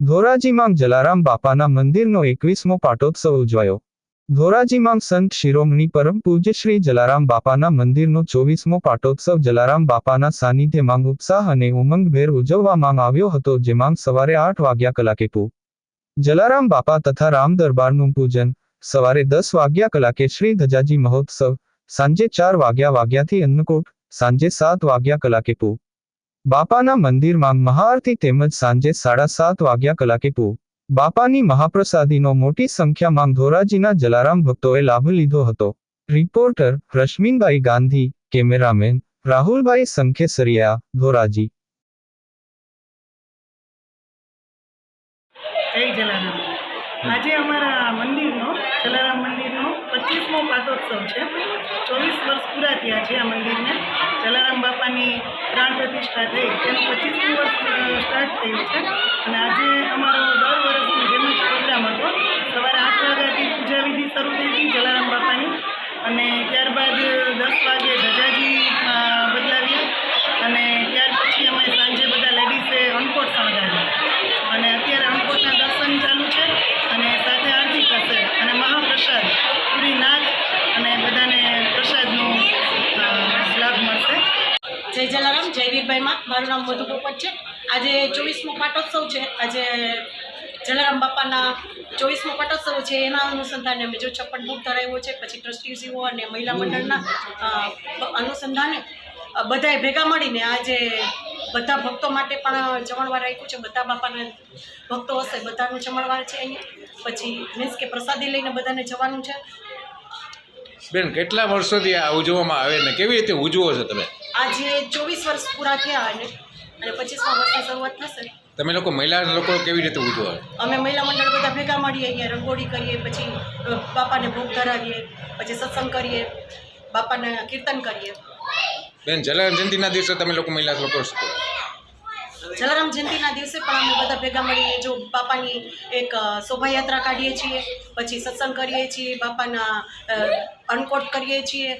ધોરાજીમાં જલારામ બાપાના મંદિરનો 21મો પાટોત્સવ ઉજવાયો। ધોરાજીમાં સંત શિરોમણી પરમ પૂજ્ય શ્રી જલારામ બાપાના મંદિરનો 24મો પાટોત્સવ જલારામ બાપાના સાનિધ્યમાં ઉત્સાહ અને ઉમંગભેર ઉજવવામાં આવ્યો હતો, જેમાં સવારે 8 વાગ્યા કલાકે જલારામ બાપા તથા રામ દરબારનું પૂજન, સવારે 10 વાગ્યા કલાકે શ્રી ધજાજી મહોત્સવ, સાંજે 4 વાગ્યાથી અન્નકૂટ, સાંજે 7 વાગ્યા કલાકે બાપાના મંદિરમાં મહાઆરતી તેમજ સાંજે 7:30 વાગ્યા કલાકે બાપાની મહાપ્રસાદીનો મોટી સંખ્યામાં ધોરાજીના જલારામ ભક્તોએ લાભ લીધો હતો। રિપોર્ટર રશ્મિનભાઈ ગાંધી, કેમેરામેન રાહુલભાઈ સંખેસરિયા, ધોરાજી। જય જલારામ। આજે અમારા મંદિરનો જલારામ મંદિરનો 25મો પાટોત્સવ છે। 24 વર્ષ પૂરા થયા છે આ મંદિરને। જલારામ બાપાની પ્રાણ પ્રતિષ્ઠા થઈ તેનું 25મું વર્ષ સ્ટાર્ટ થયું છે અને આજે અમારો દર વર્ષની જેમ જ પ્રોગ્રામ હતો। સવારે 8 વાગ્યાથી પૂજા વિધિ શરૂ થઈ હતી જલારામ બાપાની અને ત્યારબાદ 10 વાગે ધજાજી બદલાવ્યા અને ત્યાર પછી અમે સાંજે બધા લેડીઝે અન્નકોટ શણગાર્યો અને અત્યારે અન્નકોટના દર્શન ચાલુ છે અને સાથે આરતી થશે અને મહાપ્રસાદ પૂરી નાચ અને બધાને પ્રસાદનો લાભ મળશે। જય જલારામ, જય વીરભાઈમાં। મારું નામ મધુ પોપટ છે। આજે 24મો પાટોત્સવ છે। આજે જલારામ બાપાના 24મો પાટોત્સવ છે, એના અનુસંધાને અમે જો 56 બુક ધરાવ્યો છે। પછી ટ્રસ્ટીઓ અને મહિલા મંડળના અનુસંધાને બધાએ ભેગા મળીને આજે બધા ભક્તો માટે પણ જમણવાર રાખ્યું છે। બધા બાપાના ભક્તો હશે બધાનું જમણવાર છે અહીંયા। પછી મીન્સ કે પ્રસાદી લઈને બધાને જવાનું છે। બેન, કેટલા વર્ષોથી આ ઉજવવામાં આવે ને કેવી રીતે ઉજવો છો તમે? આજે 24 વર્ષ પૂરા થયા અને 25મા વર્ષની શરૂઆત થશે। તમે લોકો મહિલા લોકો કેવી રીતે ઉજવો? અમે મહિલા મંડળ બધા ભેગા મળીએ, અહીંયા રંગોળી કરીએ, પછી બાપાને ભોગ ધરાવીએ, પછી સત્સંગ કરીએ, બાપાને કીર્તન કરીએ। બેન, જલારામ જયંતિના દિવસે તમે લોકો મહિલા લોકો શું કરો? જલારામ જયંતિના દિવસે પણ અમે બધા ભેગા મળીને જો બાપાની એક શોભાયાત્રા કાઢીએ છીએ, પછી સત્સંગ કરીએ છીએ, બાપાના અન્નકોટ કરીએ છીએ।